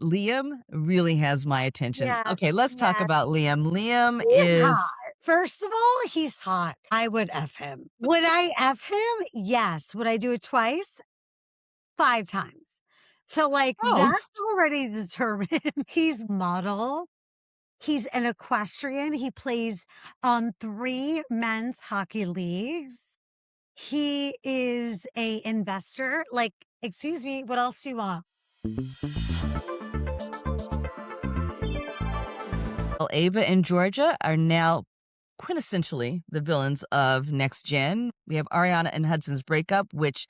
Liam really has my attention. Okay, Yes, let's talk yes. about Liam. Liam He's hot. is First of all, he's hot. I would F him. Would I F him? Yes. Would I do it twice? 5 times. So, like, oh, that's already determined. He's model. He's an equestrian. He plays on 3 men's hockey leagues. He is a investor. Like, excuse me, what else do you want? well, Ava and Georgia are now quintessentially the villains of Next Gen. We have Ariana and Hudson's breakup, which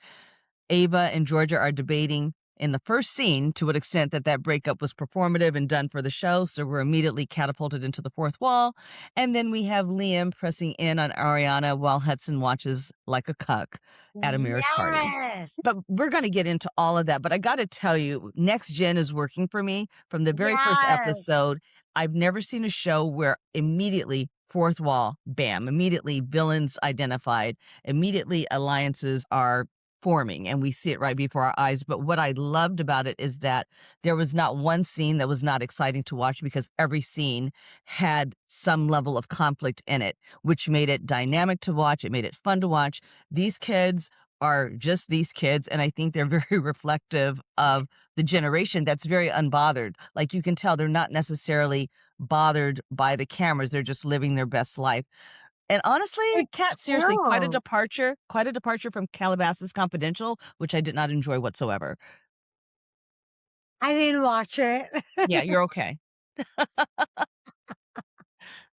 Ava and Georgia are debating in the first scene to what extent that breakup was performative and done for the show. So we're immediately catapulted into the fourth wall. And then we have Liam pressing in on Ariana while Hudson watches like a cuck at a marriage party. Yes. But we're going to get into all of that. But I got to tell you, Next Gen is working for me from the very first Yes. episode. I've never seen a show where immediately fourth wall, bam, immediately villains identified, immediately alliances are forming and we see it right before our eyes. But what I loved about it is that there was not one scene that was not exciting to watch because every scene had some level of conflict in it, which made it dynamic to watch. It made it fun to watch. These kids are just these kids, and I think they're very reflective of the generation that's very unbothered. Like you can tell they're not necessarily bothered by the cameras. They're just living their best life. And honestly, It's Kat, seriously, true. quite a departure from Calabasas Confidential, which I did not enjoy whatsoever. I didn't watch it. Yeah, you're okay.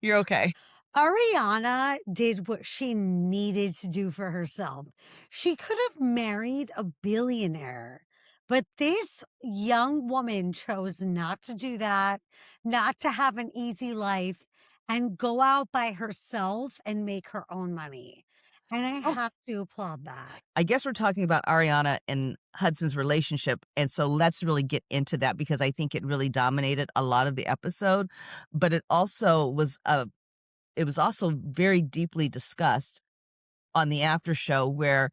You're okay. Ariana did what she needed to do for herself. She could have married a billionaire, but this young woman chose not to do that, not to have an easy life, and go out by herself and make her own money. And I Oh, have to applaud that. I guess we're talking about Ariana and Hudson's relationship. And so let's really get into that because I think it really dominated a lot of the episode. But it was also very deeply discussed on the after show where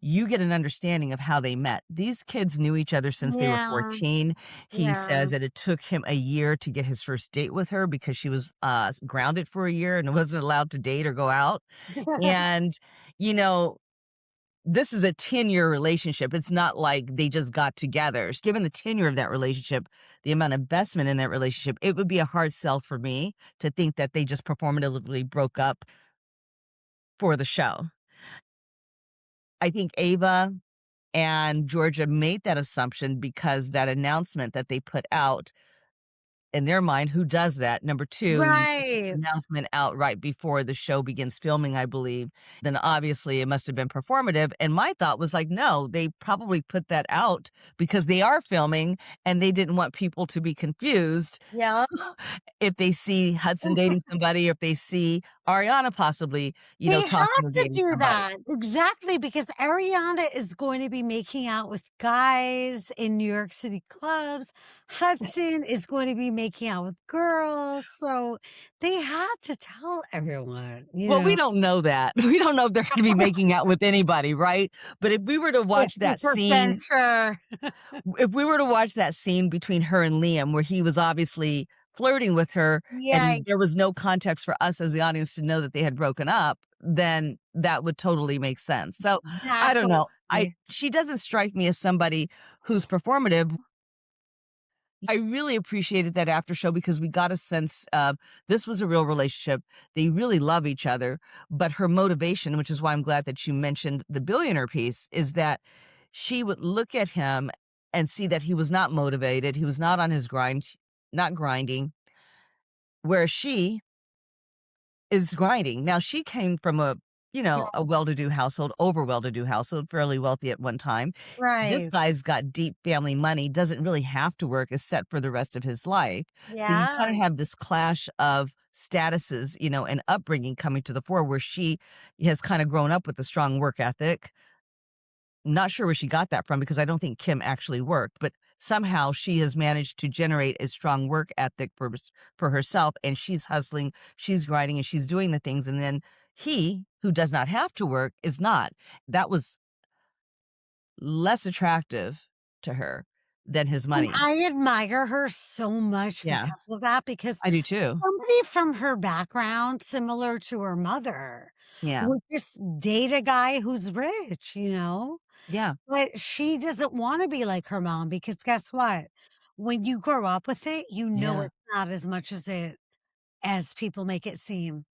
you get an understanding of how they met. These kids knew each other since they were Yeah, 14. He yeah. says that it took him a year to get his first date with her because she was grounded for a year and wasn't allowed to date or go out. And, you know, this is a 10-year relationship. It's not like they just got together. Given the tenure of that relationship, the amount of investment in that relationship, it would be a hard sell for me to think that they just performatively broke up for the show. I think Ava and Georgia made that assumption because that announcement that they put out in their mind, who does that? Number 2, you put the Right. announcement out right before the show begins filming, I believe, then obviously it must have been performative, and my thought was like, no, they probably put that out because they are filming and they didn't want people to be confused Yeah. if they see Hudson dating somebody, or if they see Ariana possibly, They talking have or to dating do somebody. that. Exactly, because Ariana is going to be making out with guys in New York City clubs. Hudson is going to be making out with girls. So they had to tell everyone, you Well, we know, don't know that. We don't know if they're gonna be making out with anybody, right? But if we were to watch that 50% scene sure. if we were to watch that scene between her and Liam where he was obviously flirting with her Yeah, and there was no context for us as the audience to know that they had broken up, then that would totally make sense. So, I don't know. exactly. She doesn't strike me as somebody who's performative. I really appreciated that after show because we got a sense of this was a real relationship. They really love each other, but her motivation, which is why I'm glad that you mentioned the billionaire piece, is that she would look at him and see that he was not motivated. He was not on his grind, not grinding, whereas she is grinding. Now she came from a well-to-do household, over well-to-do household, fairly wealthy at one time. This Right. guy's got deep family money, doesn't really have to work, is set for the rest of his life. So you Yeah. kind of have this clash of statuses, and upbringing coming to the fore where she has kind of grown up with a strong work ethic. Not sure where she got that from because I don't think Kim actually worked, but somehow she has managed to generate a strong work ethic for herself, and she's hustling, she's grinding, and she's doing the things. And then he, who does not have to work, is not. That was less attractive to her than his And money. I admire her so much Yeah, because of that, because I do too. somebody from her background, similar to her mother, Yeah, would just date a guy who's rich, you know? yeah, But she doesn't wanna be like her mom because guess what? When you grow up with it, you know yeah. it's not as much as people make it seem.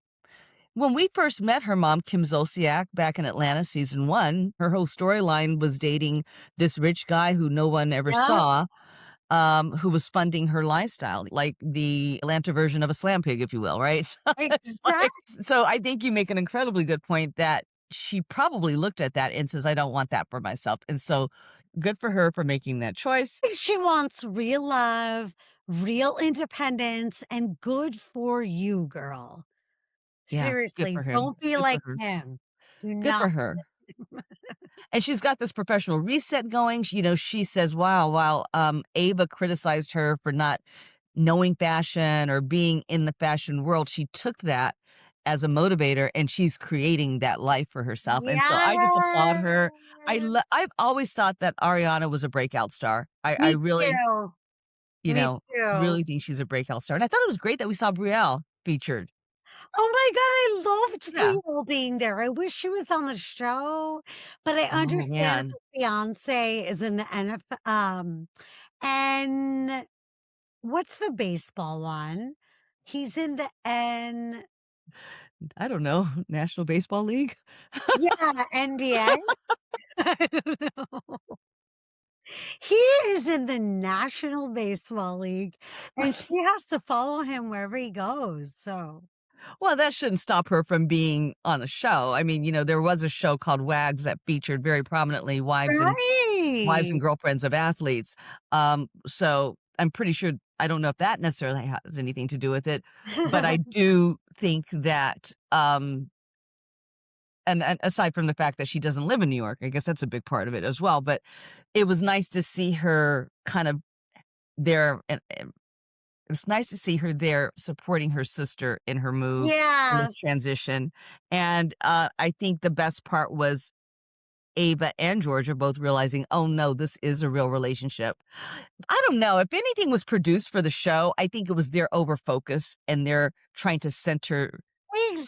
When we first met her mom, Kim Zolciak, back in Atlanta season 1, her whole storyline was dating this rich guy who no one ever Yep, saw, who was funding her lifestyle, like the Atlanta version of a slam pig, if you will, right? So it's like exactly. so I think you make an incredibly good point that she probably looked at that and says, "I don't want that for myself." And so good for her for making that choice. She wants real love, real independence, and good for you, girl. Yeah, good Seriously, for her. don't be Good for like her. him. Do Good for not. her. And she's got this professional reset going. She says, wow, while Ava criticized her for not knowing fashion or being in the fashion world, she took that as a motivator and she's creating that life for herself. And so I just applaud Yes. her. I've always thought that Ariana was a breakout star. I Me really, too. you Me know, too. really think she's a breakout star. And I thought it was great that we saw Brielle featured. Oh my god, I loved Yeah. Brielle being there. I wish she was on the show, but I Oh understand man. her fiancé is in the and what's the baseball one? He's in the N I don't know. National Baseball League. yeah, NBA? I don't know. He is in the National Baseball League, and she has to follow him wherever he goes, so Well, that shouldn't stop her from being on a show. I mean, there was a show called Wags that featured very prominently wives and right. girlfriends of athletes. So I'm pretty sure I don't know if that necessarily has anything to do with it, but I do think that and aside from the fact that she doesn't live in New York, I guess that's a big part of it as well. But it was nice to see her kind of there and it was nice to see her there supporting her sister in her move, in Yeah, this transition, and, I think the best part was Ava and Georgia both realizing, "Oh, no, this is a real relationship." I don't know, if anything was produced for the show, I think it was their over focus and their trying to center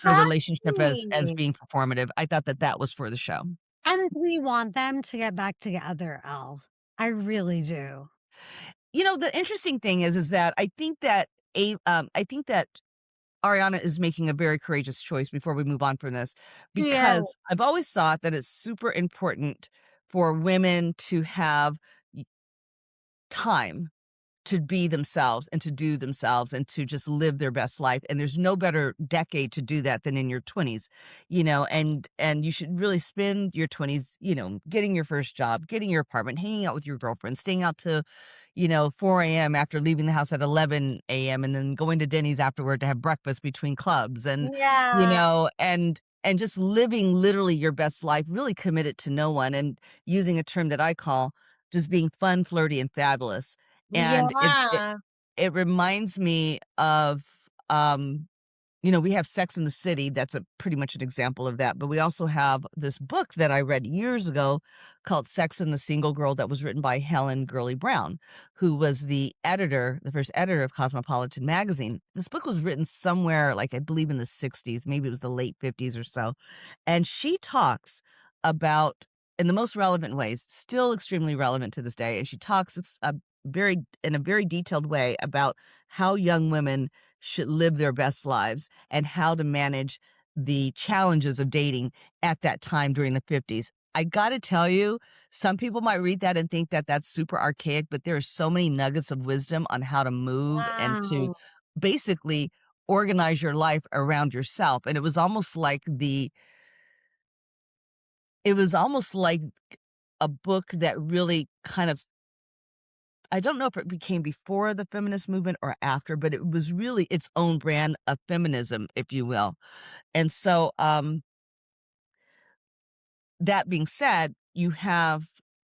her relationship as exactly. being performative. I thought that that was for the show. And we want them to get back together, Elle. I really do. The interesting thing is that I think that Ariana is making a very courageous choice before we move on from this, Yeah, because I've always thought that it's super important for women to have y time to be themselves and to do themselves and to just live their best life, and there's no better decade to do that than in your 20s, and you should really spend your 20s, getting your first job, getting your apartment, hanging out with your girlfriend, staying out to, 4 AM after leaving the house at 11 AM, and then going to Denny's afterward to have breakfast between clubs yeah, and just living literally your best life, really committed to no one, and using a term that I call just being fun, flirty, and fabulous. And yeah, it reminds me of, we have Sex in the City, that's a pretty much an example of that, but we also have this book that I read years ago called Sex and the Single Girl that was written by Helen Gurley Brown, who was the first editor of Cosmopolitan magazine. This book was written somewhere, like, I believe in the '60s, maybe it was the late '50s or so, and she talks about in the most relevant ways, still extremely relevant to this day, and she talks in a very detailed way about how young women should live their best lives and how to manage the challenges of dating at that time during the '50s. I gotta tell you, some people might read that and think that that's super archaic, but there are so many nuggets of wisdom on how to move and to wow. basically organize your life around yourself. And it was almost like a book that really kind of I don't know if it became before the feminist movement or after, but it was really its own brand of feminism, if you will. And so, that being said, you have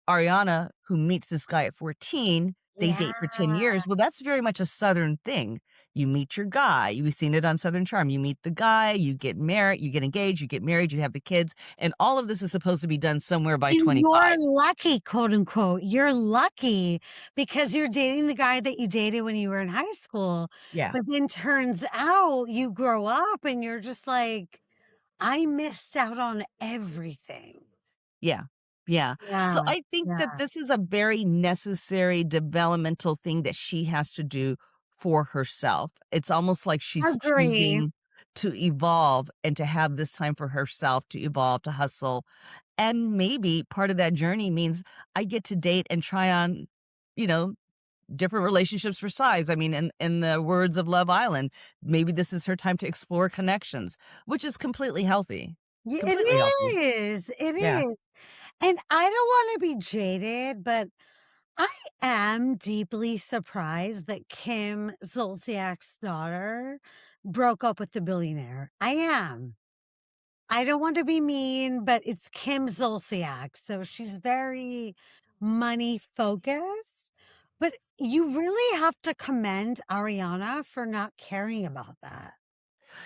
Ariana who meets this guy at 14, they Yeah, date for 10 years. Well, that's very much a Southern thing. You meet your guy. You've seen it on Southern Charm. You meet the guy, you get married, you get engaged, you get married, you have the kids, and all of this is supposed to be done somewhere by And 25. you're lucky, quote unquote. You're lucky because you're dating the guy that you dated when you were in high school. Yeah. But then turns out you grow up and you're just like, I missed out on everything. Yeah. Yeah. So Yeah. I think that Yeah. this is a very necessary developmental thing that she has to do for herself. It's almost like she's Agree. choosing to evolve and to have this time for herself to evolve, to hustle. And maybe part of that journey means I get to date and try on, you know, different relationships for size. I mean, in the words of Love Island, maybe this is her time to explore connections, which is completely healthy. Completely healthy. It is. It Yeah. is. And I don't want to be jaded, but I am deeply surprised that Kim Zolciak's daughter broke up with the billionaire. I am. I don't want to be mean, but it's Kim Zolciak, so she's very money focused. But you really have to commend Ariana for not caring about that.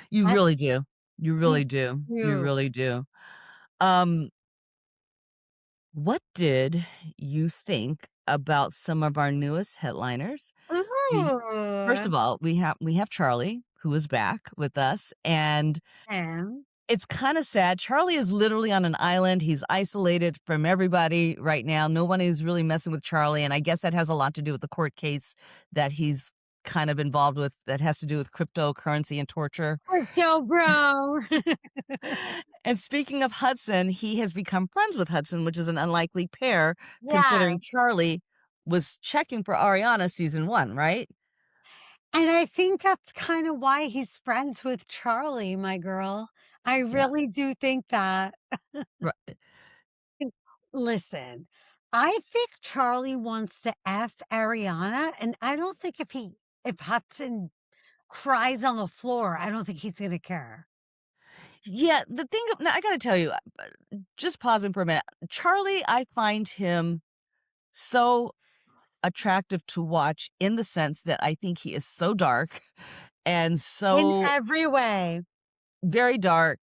You I really do. You you really do. You do. really do. Um, what did you think about some of our newest headliners? We First Ooh. of all, we have Charlie, who is back with us, and And it's kinda sad. Charlie is literally on an island. He's isolated from everybody right now. No one is really messing with Charlie, and I guess that has a lot to do with the court case that he's kind of involved with that has to do with cryptocurrency and torture. crypto bro. And speaking of Hudson, he has become friends with Hudson, which is an unlikely pair Yeah. considering Charlie was checking for Ariana season 1, right? And I think that's kind of why he's friends with Charlie, my girl. I Yeah. really do think that. Right. Listen, I think Charlie wants to F Ariana, and I don't think if Hudson cries on the floor, I don't think he's gonna care. Yeah, the thing now I gotta tell you, just pausing for a minute. Charlie, I find him so attractive to watch in the sense that I think he is so dark and In so every way. very dark,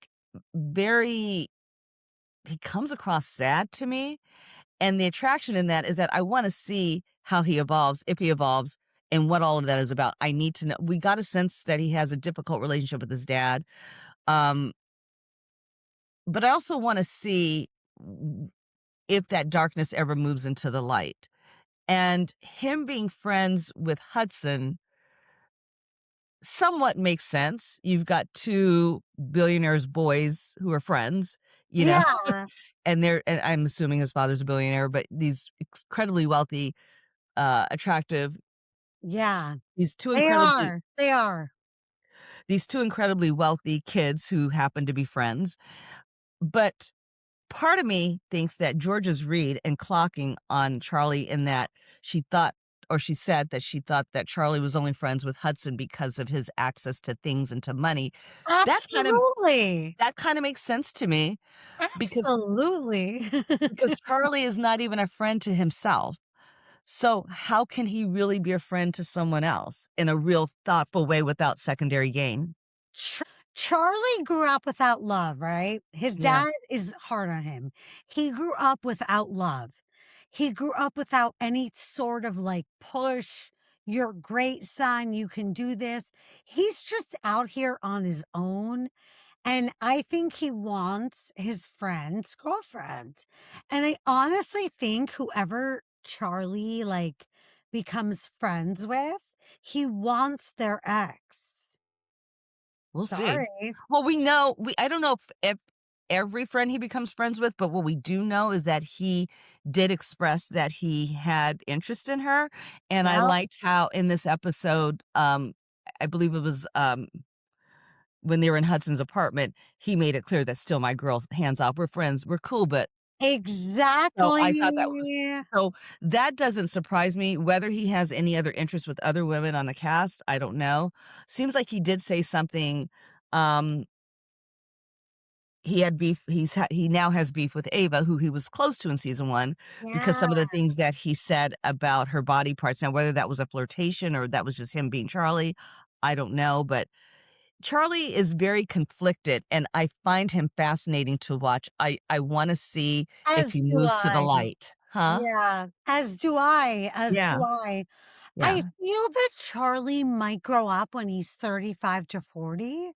very he comes across sad to me. And the attraction in that is that I wanna see how he evolves, if he evolves, and what all of that is about. I need to know we got a sense that he has a difficult relationship with his dad, um, but I also wanna see w if that darkness ever moves into the light. And him being friends with Hudson somewhat makes sense. You've got 2 billionaires' boys who are friends, you know, Yeah, and I'm assuming his father's a billionaire, but these incredibly wealthy, attractive yeah. these 2 They incredibly are. They are. these 2 incredibly wealthy kids who happen to be friends, but part of me thinks that Georgia's read and clocking on Charlie in that she thought or she said that she thought that Charlie was only friends with Hudson because of his access to things and to money. That kind of Absolutely. that kinda makes sense to me because Absolutely. Charlie is not even a friend to himself. So, how can he really be a friend to someone else in a real thoughtful way without secondary gain? Ch Charlie grew up without love, right? His Yeah. dad is hard on him. He grew up without love. He grew up without any sort of like push. You're a great son. You can do this. He's just out here on his own. And I think he wants his friend's girlfriend. And I honestly think whoever Charlie like becomes friends with, he wants their ex. We'll see. Sorry. Well, we know we I don't know if every friend he becomes friends with, but what we do know is that he did express that he had interest in her, and I Yep. liked how in this episode, I believe it was, when they were in Hudson's apartment, he made it clear that still my girl, hands off, we're friends, we're cool, but so I thought that was Exactly. so that doesn't surprise me. Whether he has any other interest with other women on the cast, I don't know. Seems like he did say something, um, he had beef he now has beef with Ava, who he was close to in season 1, because Yeah. some of the things that he said about her body parts now whether that was a flirtation or that was just him being Charlie, I don't know, but Charlie is very conflicted, and I find him fascinating to watch. I wanna see if As he do moves to the I. light. Huh? Yeah, as do I, as Yeah, do I. I yeah. feel that Charlie might grow up when he's 35 to 40,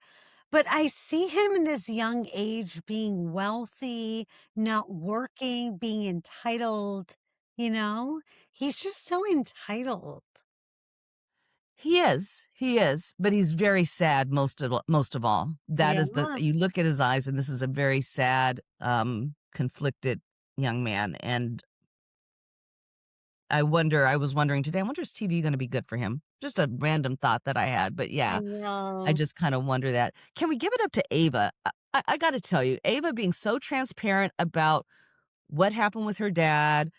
but I see him in his young age being wealthy, not working, being entitled, you know? He's just so entitled. He is, but he's very sad most of all. That Yeah. is the you look at his eyes, and this is a very sad, conflicted young man, and I was wondering today, I wonder is TV gonna be good for him? Just a random thought that I had, but I yeah, I know. just kinda wonder that. Can we give it up to Ava? I gotta tell you, Ava being so transparent about what happened with her dad,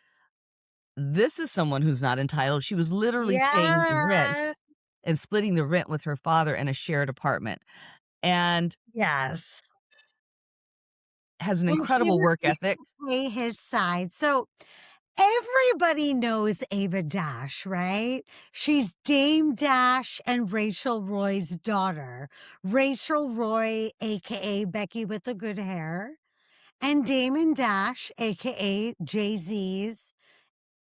this is someone who's not entitled. She was literally paying rent Yes. and splitting the rent with her father in a shared apartment, and Yes. has an And he incredible work refused ethic. to pay his side. So everybody knows Ava Dash, right? She's Dame Dash and Rachel Roy's daughter. Rachel Roy, aka Becky with the good hair, and Damon Dash, aka Jay-Z's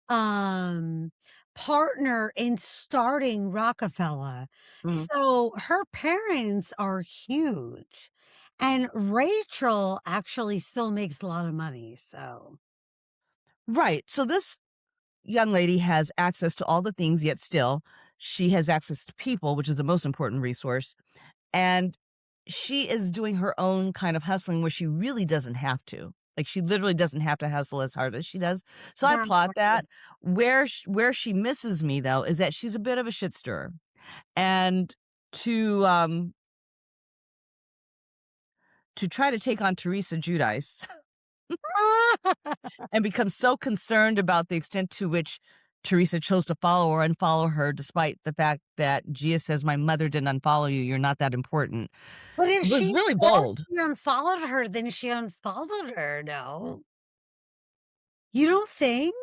um partner in starting Rockefeller. Mhm. So her parents are huge. And Rachel actually still makes a lot of money. So Right, so this young lady has access to all the things, yet still, she has access to people, which is the most important resource, and she is doing her own kind of hustling where she really doesn't have to. Like, she literally doesn't have to hustle as hard as she does, so I that's applaud right. that. Where she misses me, though, is that she's a bit of a shit stirrer, and to, um to try to take on Teresa Giudice and become so concerned about the extent to which Teresa chose to follow or unfollow her, despite the fact that Gia says, "My mother didn't unfollow you, you're not that important," But if was she really said bold. she unfollowed her, then she unfollowed her, no? You don't think?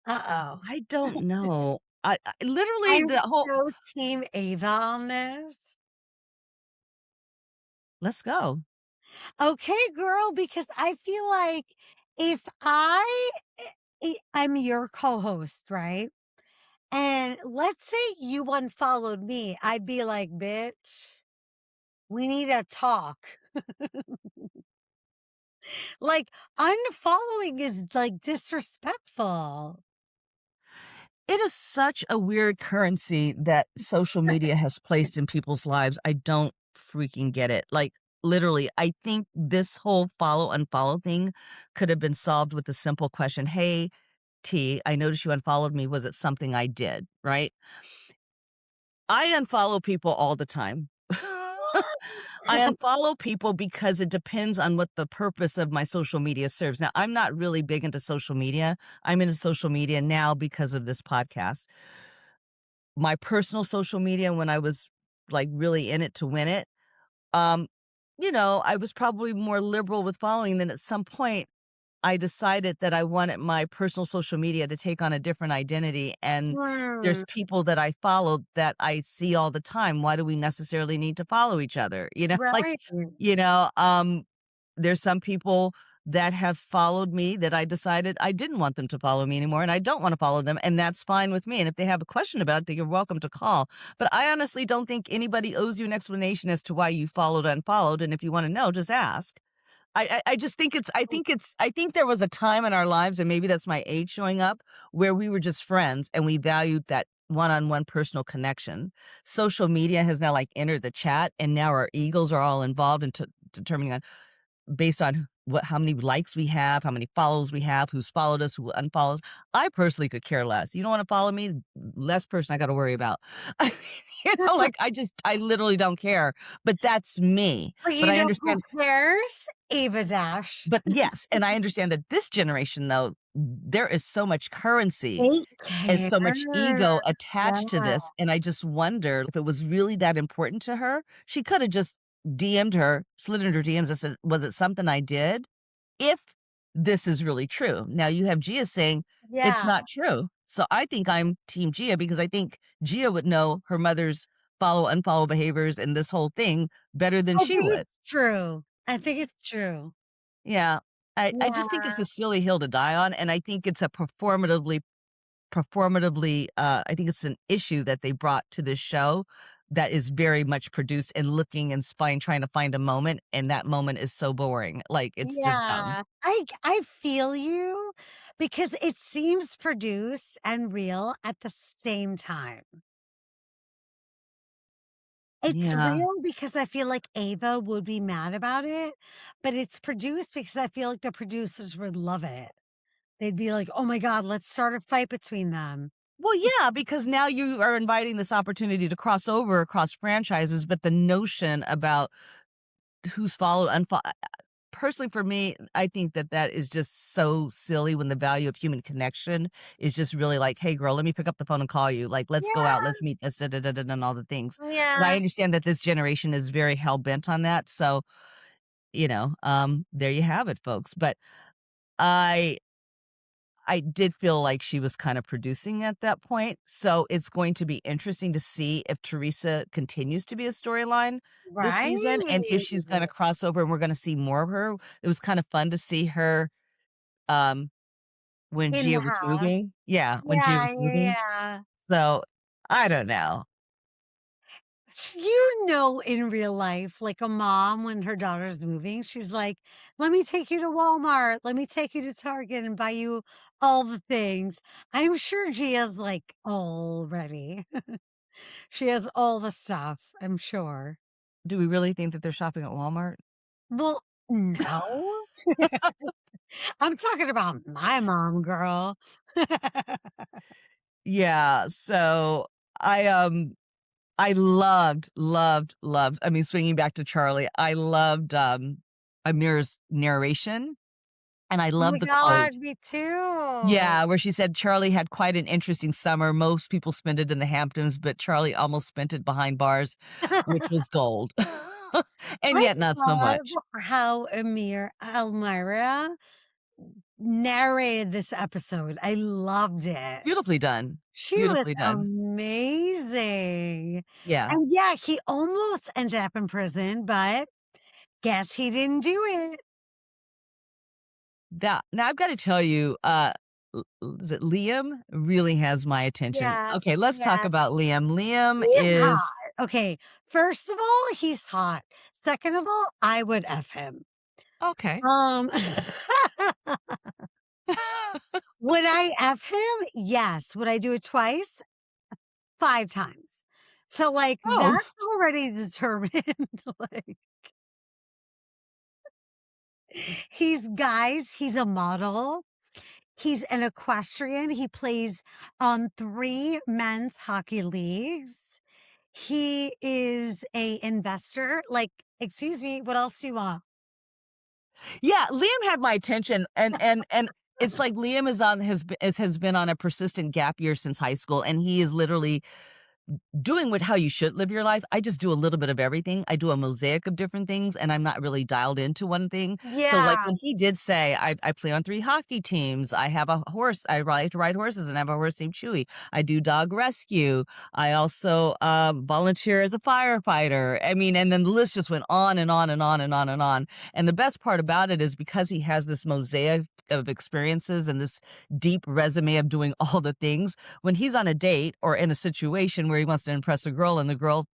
Uh-oh. I don't know. I literally, I'm the whole so team Ava on this. let's go. Okay, girl, because I feel like if I'm your co-host, right? And let's say you unfollowed me, I'd be like, "Bitch, we need to talk." Like, unfollowing is, like, disrespectful. It is such a weird currency that social media has placed in people's lives. I don't freaking get it. Like, literally, I think this whole follow unfollow thing could have been solved with a simple question. Hey, T, I noticed you unfollowed me. Was it something I did? Right? I unfollow people all the time. I unfollow people because it depends on what the purpose of my social media serves. Now, I'm not really big into social media. I'm into social media now because of this podcast. My personal social media, when I was like really in it to win it, um, I was probably more liberal with following. Then at some point, I decided that I wanted my personal social media to take on a different identity, and there's Mm, people that I follow that I see all the time. Why do we necessarily need to follow each other? Like, right. you know, um, there's some people that have followed me that I decided I didn't want them to follow me anymore, and I don't wanna follow them, and that's fine with me, and if they have a question about it, then you're welcome to call, but I honestly don't think anybody owes you an explanation as to why you followed or unfollowed, and if you wanna know, just ask. I just think I think there was a time in our lives, and maybe that's my age showing up, where we were just friends and we valued that one-on-one personal connection. Social media has now, like, entered the chat, and now our egos are all involved into determining on based on how many likes we have, how many follows we have, who's followed us, who unfollows. I personally could care less. You don't wanna follow me? Less person I gotta worry about. I mean, like, I literally don't care, but that's me. But But you I know who understand cares? Ava Dash. but yes, and I understand that this generation, though, there is so much currency They and care. so much ego attached to Yeah. this, and I just wonder if it was really that important to her. She coulda just DM'd her, slid into her DMs and said, "Was it something I did?" If this is really true. Now you have Gia saying, "It's Yeah. not true." So I think I'm team Gia because I think Gia would know her mother's follow unfollow behaviors and this whole thing better than I she think would. it's true. I think it's true. Yeah. I just think Yeah. it's a silly hill to die on, and I think it's a performatively, I think it's an issue that they brought to this show that is very much produced and looking and spying, trying to find a moment, and that moment is so boring. Like, it's just dumb. Yeah. I feel you because it seems produced and real at the same time. It's Yeah. real because I feel like Ava would be mad about it, but it's produced because I feel like the producers would love it. They'd be like, "Oh my god, let's start a fight between them." Well, yeah, because now you are inviting this opportunity to cross over across franchises, but the notion about who's followed, personally for me, I think that that is just so silly when the value of human connection is just really like, "Hey, girl, let me pick up the phone and call you. Like, let's go out, Yeah, let's meet this, da, da, da, da, da," and all the things. But I yeah. understand that this generation is very hell bent on that. So, there you have it, folks. But I I did feel like she was kind of producing at that point. So it's going to be interesting to see if Teresa continues to be a storyline this season and if Right? she's going to cross over and we're going to see more of her. It was kind of fun to see her um when In Gia the was house. moving. Yeah, when Gia Yeah, was yeah, moving. yeah. So I don't know. In real life, like a mom when her daughter's moving, she's like, "Let me take you to Walmart. Let me take you to Target and buy you all the things." I'm sure Gia's like all ready. She has all the stuff, I'm sure. Do we really think that they're shopping at Walmart? Well, no. I'm talking about my mom, girl. Yeah, so I loved, I mean, swinging back to Charlie, I loved, Amira's narration, and I Oh my loved the quote. god, me too. Yeah, where she said, "Charlie had quite an interesting summer. Most people spend it in the Hamptons, but Charlie almost spent it behind bars," which was gold. And I yet not so love much. how Elmira narrated this episode. I loved it. Beautifully done. She was Beautifully done. amazing. Yeah. And yeah, he almost ended up in prison, but guess he didn't do it. That now I've gotta tell you, is it Liam really has my attention. Yes, Okay, let's talk yes. about Liam. Liam He's hot. is Okay, first of all, he's hot. Second of all, I would F him. okay. Um, would I F him? Yes. Would I do it twice? 5 times. So, like, Oh, that's already determined, like, he's a model, he's an equestrian, he plays on 3 men's hockey leagues, he is a investor, like, excuse me, what else do you want? yeah, Liam had my attention, and it's like Liam is on has been on a persistent gap year since high school, and he is literally doing what how you should live your life. I just do a little bit of everything. I do a mosaic of different things, and I'm not really dialed into one thing. So, like, Yeah, when he did say, I play on 3 hockey teams, I have a horse, I like to ride horses, and I have a horse named Chewy. I do dog rescue. I also, volunteer as a firefighter. I mean, and then the list just went on and on and on and on and on. And the best part about it is because he has this mosaic of experiences and this deep resume of doing all the things, when he's on a date or in a situation where he wants to impress a girl and the girl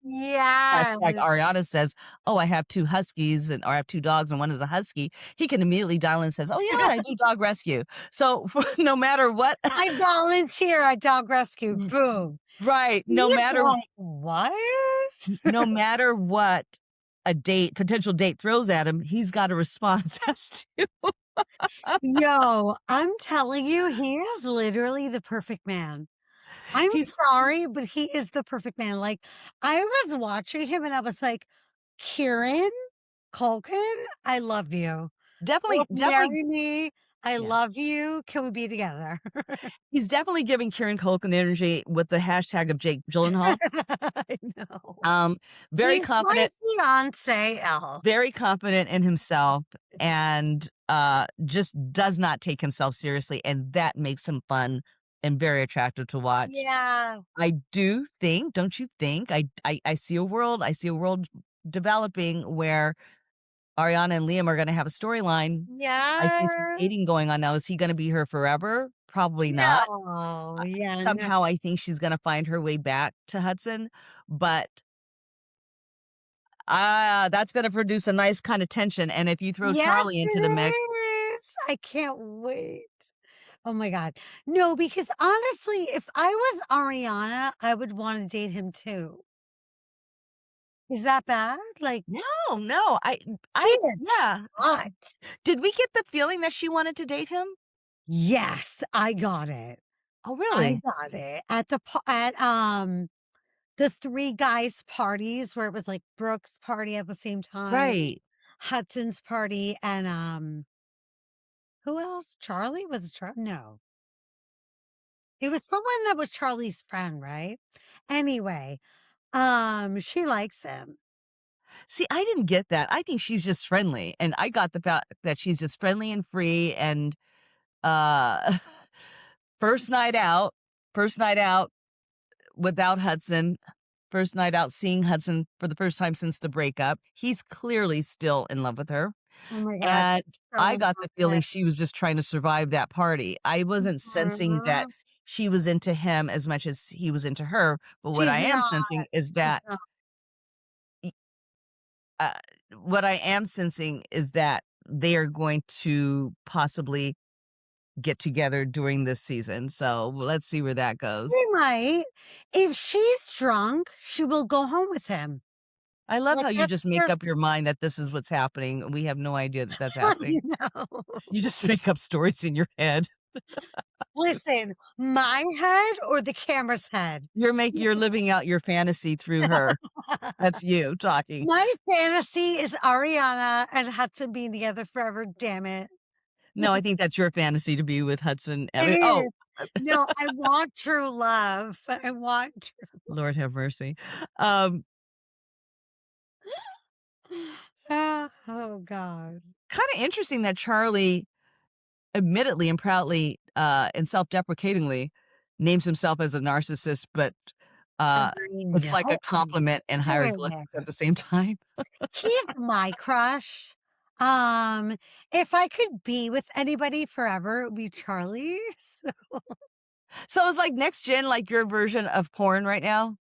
hashtag yes. Ariana says, "Oh, I have 2 huskies and or I have 2 dogs and one is a husky," he can immediately dial in and says, "Oh, you know what? I do dog rescue." So, no matter what I volunteer at dog rescue, Mm, boom. right, He's like, "What?" no matter what a potential date throws at him, he's got a response as to Yo, I'm telling you, he is literally the perfect man. I'm he's sorry, but he is the perfect man. Like, I was watching him and I was like, Kieran Culkin, I love you. definitely Like, definitely marry me. I yeah. love you. Can we be together? He's definitely giving Kieran Culkin energy with the hashtag of Jake Gyllenhaal. I know. Um, very He's my confident fiance, Elle. very confident in himself and, just does not take himself seriously, and that makes him fun and very attractive to watch. Yeah. I do think, don't you think? I see a world, developing where Ariana and Liam are gonna have a storyline. I see some Yeah. dating going on now. Is he gonna be her forever? Probably not. No. Yeah, no. Somehow I think she's gonna find her way back to Hudson, but, that's gonna produce a nice kinda tension, and if you throw Yes, Charlie into the mix. it is. I can't wait. Oh my god. No, because honestly, if I was Ariana, I would wanna date him too. Is that bad? Like, No, no, he I is yeah. hot. Did we get the feeling that she wanted to date him? Yes, I got it. Oh, I really? got it. The 3 guys' parties where it was, like, Brooke's party at the same time, Right. Hudson's party, and, who else? Charlie? Was it Char no. It was someone that was Charlie's friend, right? Anyway, she likes him. See, I didn't get that. I think she's just friendly, and I got the fact that she's just friendly and free and, uh, first night out first night out without Hudson, first night out seeing Hudson for the first time since the breakup. He's clearly still in love with her, Oh my god, and so I in got love the with feeling him. she was just trying to survive that party. I wasn't sensing that Mhm. she was into him as much as he was into her, but She's not, she's not. y uh, what I am sensing is that they are going to possibly get together during this season, so let's see where that goes. They might. If she's drunk, she will go home with him. I love Like, how you just that's make just up your mind that this is what's happening, we have no idea that that's I happening. know. You just make up stories in your head. Listen, my head or the camera's head? You're living out your fantasy through her. That's you talking. My fantasy is Ariana and Hudson being together forever, damn it. No, I think that's your fantasy to be with Hudson. I It mean, oh, is. No, I want true love. I want true Lord have mercy. Um, Oh god. Kinda interesting that Charlie admittedly and proudly, and self-deprecatingly names himself as a narcissist, but, I uh, it's like know, a compliment and hieroglyphics at I the same time. He's my crush. If I could be with anybody forever, it would be Charlie. So So it's like next gen, like your version of porn right now?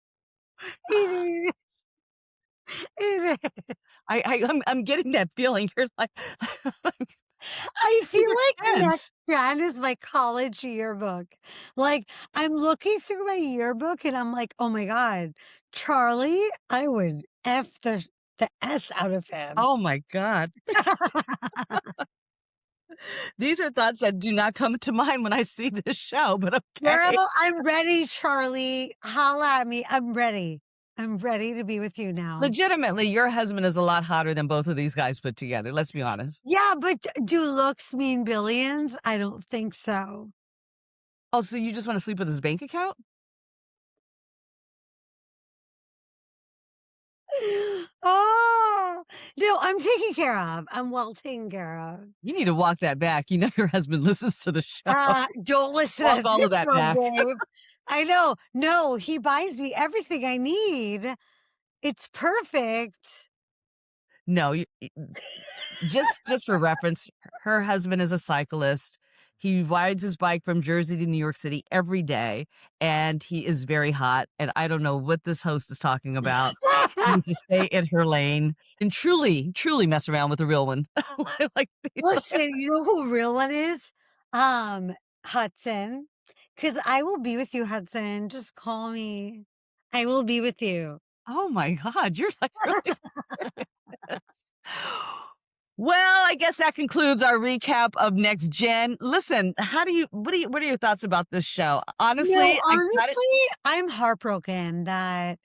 it is. It is. I'm getting that feeling. You're like, I these feel are like next kids. gen is my college yearbook. Like, I'm looking through my yearbook and I'm like, "Oh my god, Charlie, I would F the S out of him." Oh my god. These are thoughts that do not come to mind when I see this show, but okay. Girl, I'm ready, Charlie. Holla at me. I'm ready. I'm ready to be with you now. Legitimately, your husband is a lot hotter than both of these guys put together, let's be honest. Yeah, but do looks mean billions? I don't think so. Oh, so you just wanna sleep with his bank account? Oh, no, I'm taken care of. I'm well taken care of. You need to walk that back. You know your husband listens to the show. Don't listen Walk to all of this that one, back. babe. I know. No, he buys me everything I need. It's perfect. No, just for reference, her husband is a cyclist. He rides his bike from Jersey to New York City every day, and he is very hot, and I don't know what this host is talking about. She needs to stay in her lane and truly, truly mess around with the real one. Like these. Listen, you know who real one is? Hudson. Because I will be with you, Hudson. Just call me. I will be with you. Oh my god, you're like really well, I guess that concludes our recap of Next Gen. Listen, how do you what are your thoughts about this show? No, Honestly, I got it. honestly, I'm heartbroken that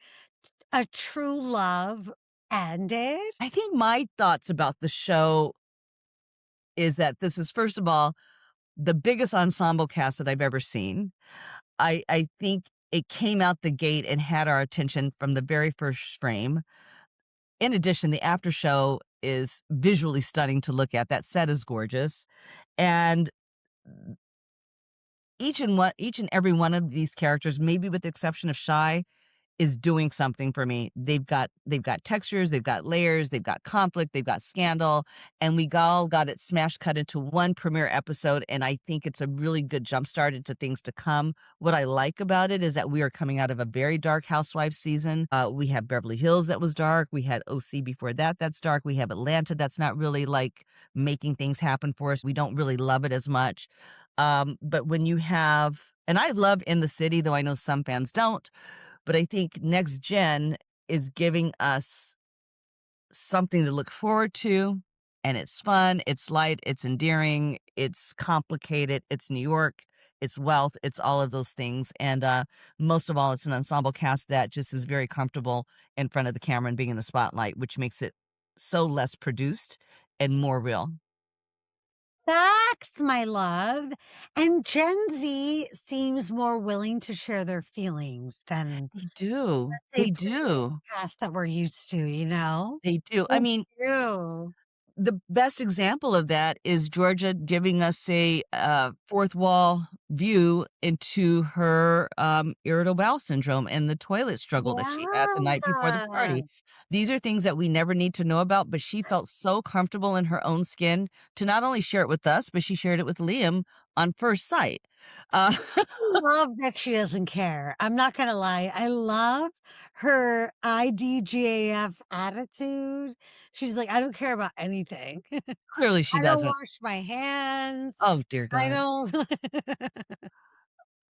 a true love ended. I think my thoughts about the show is that this is, first of all, the biggest ensemble cast that I've ever seen. I think it came out the gate and had our attention from the very first frame. In addition, the after show is visually stunning to look at. That set is gorgeous. And each and every one of these characters, maybe with the exception of Shy, is doing something for me. They've got textures, they've got layers, they've got conflict, they've got scandal, and we all got it smash cut into one premiere episode, and I think it's a really good jump start into things to come. What I like about it is that we are coming out of a very dark Housewives season. We have Beverly Hills that was dark. We had OC before that that's dark. We have Atlanta that's not really like making things happen for us. We don't really love it as much. But when you have, and I love In the City, though I know some fans don't, but I think Next Gen is giving us something to look forward to, and it's fun, it's light, it's endearing, it's complicated, it's New York, it's wealth, it's all of those things, and, most of all, it's an ensemble cast that just is very comfortable in front of the camera and being in the spotlight, which makes it so less produced and more real. Facts, my love. And Gen Z seems more willing to share their feelings than, They do, let's say, they previous do, casts that we're used to, you know? they do. I They mean, do. the best example of that is Georgia giving us a, fourth wall view into her, irritable bowel syndrome and the toilet struggle that she had the night before the Yeah. party. These are things that we never need to know about, but she felt so comfortable in her own skin to not only share it with us, but she shared it with Liam on first sight. Uh, Love that she doesn't care. I'm not gonna lie. I love her IDGAF attitude. She's like, I don't care about anything. clearly she I don't doesn't. wash my hands. Oh, dear I God. don't.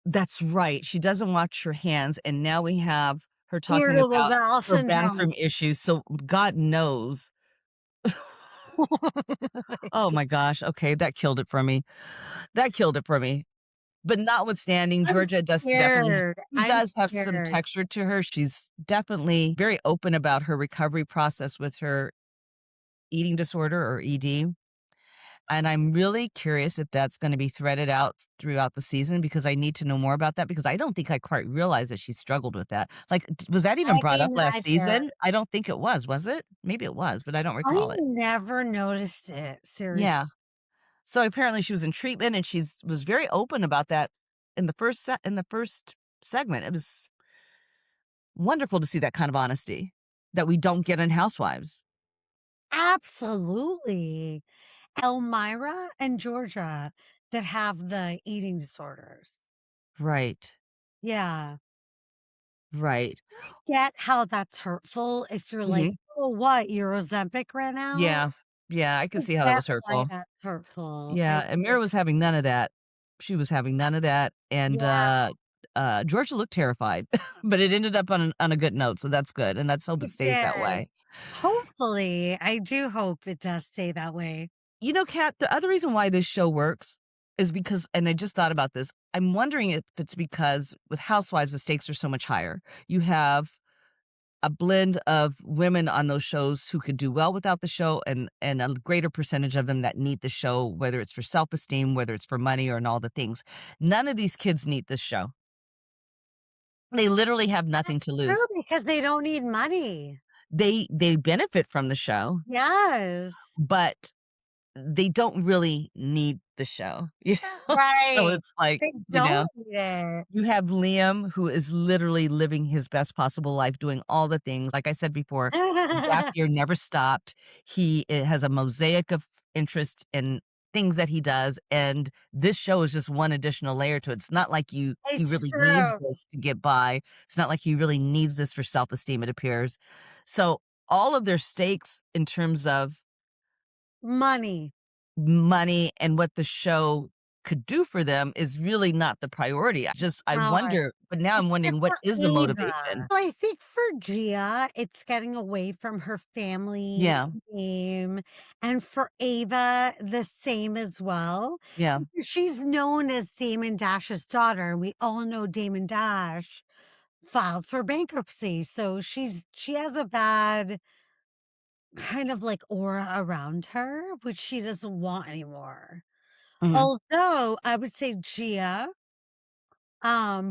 That's right, she doesn't wash her hands, and now we have her talking Irritable about bowel her syndrome. bathroom issues, so God knows. Oh my gosh, okay, that killed it for me. That killed it for me. But notwithstanding, I'm Georgia does definitely scared. she I'm does have some scared. texture to her. She's definitely very open about her recovery process with her eating disorder or ED, and I'm really curious if that's gonna be threaded out throughout the season because I need to know more about that because I don't think I quite realized that she struggled with that. Like, was that even I brought up mean, last neither. season? I don't think it was it? Maybe it was, but I don't I recall it. never noticed it. Seriously. Yeah. So apparently she was in treatment and she's was very open about that in the first segment. It was wonderful to see that kind of honesty that we don't get in Housewives. Absolutely. Elmira and Georgia that have the eating disorders. Right. Yeah. Right. Get how that's hurtful if you're like, Mhm. "Oh, what? Your Ozempic ran out?" Yeah. Yeah, I I could see how that get was why hurtful. that's hurtful. Yeah, and Mira was having none of that. She was having none of that, and, Yeah, Georgia looked terrified, but it ended up on a good note, so that's good, and let's hope it it stays that did. way. Hopefully, I do hope it does stay that way. You know, Kat, the other reason why this show works is because and I just thought about this, I'm wondering if it's because with Housewives, the stakes are so much higher. You have a blend of women on those shows who could do well without the show and a greater percentage of them that need the show, whether it's for self-esteem, whether it's for money or and all the things. None of these kids need this show. They literally have nothing That's to true lose. because they don't need money. They benefit from the show, Yes. but they don't really need the show, you know? So Right. it's like, They you know, don't need it. you have Liam who is literally living his best possible life, doing all the things. Like I said before, the gap year never stopped. He has a mosaic of interest in things that he does, and this show is just one additional layer to it. It's not like he It's really needs true. this to get by. It's not like he really needs this for self-esteem, it appears. So all of their stakes in terms of Money. money and what the show could do for them is really not the priority. I No, wonder but now I'm wondering except what for is the Ava. motivation? So I think for Gia, it's getting away from her family Yeah, name, and for Ava, the same as well. yeah, Because she's known as Damon Dash's daughter, and we all know Damon Dash filed for bankruptcy, so she has a bad kind of like aura around her, which she doesn't want anymore. mhm, Although I would say Gia,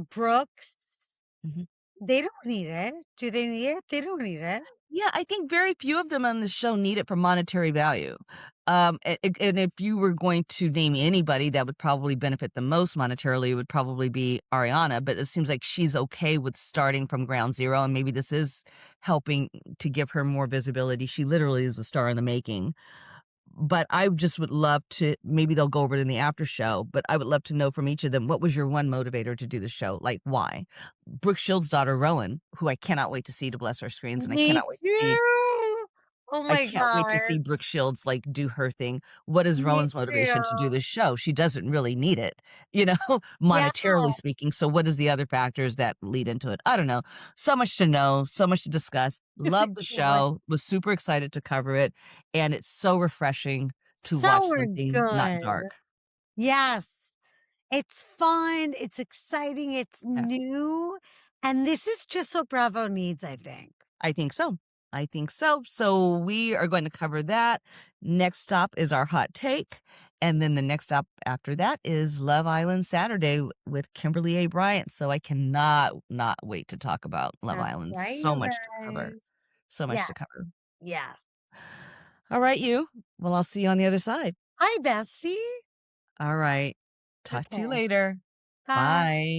Brooks, mhm. They don't need it. Do they need it? They don't need it. Yeah, I think very few of them on the show need it for monetary value. And if you were going to name anybody that would probably benefit the most monetarily, it would probably be Ariana. But it seems like she's okay with starting from ground zero, and maybe this is helping to give her more visibility. She literally is a star in the making. But I just would love to, maybe they'll go over it in the after show, but I would love to know from each of them, what was your one motivator to do the show? Like, why? Brooke Shields' daughter, Rowan, who I cannot wait to see to bless our screens, and Me too. Oh I my can't wait to god. see Brooke Shields, like, do her thing. What is Me Rowan's motivation to do too. this show? She doesn't really need it, you know, Yeah. monetarily speaking. So what is the other factors that lead into it? I don't know. So much to know, so much to discuss. Love the Right. show, was super excited to cover it, and it's so refreshing to watch So something not good. dark. Yes. It's fun, it's exciting, it's Yeah, new, and this is just what Bravo needs, I think. I think so. I think so. So we are going to cover that. Next stop is our hot take. And then the next stop after that is Love Island Saturday with Kimberly A. Bryant. So I cannot not wait to talk about Love That's Island. right, So you much to cover. guys. So much Yeah, to cover. yes. All right, you. Well, I'll see you on the other side. Hi, bestie. All right. Talk to you Okay, later. bye. Bye.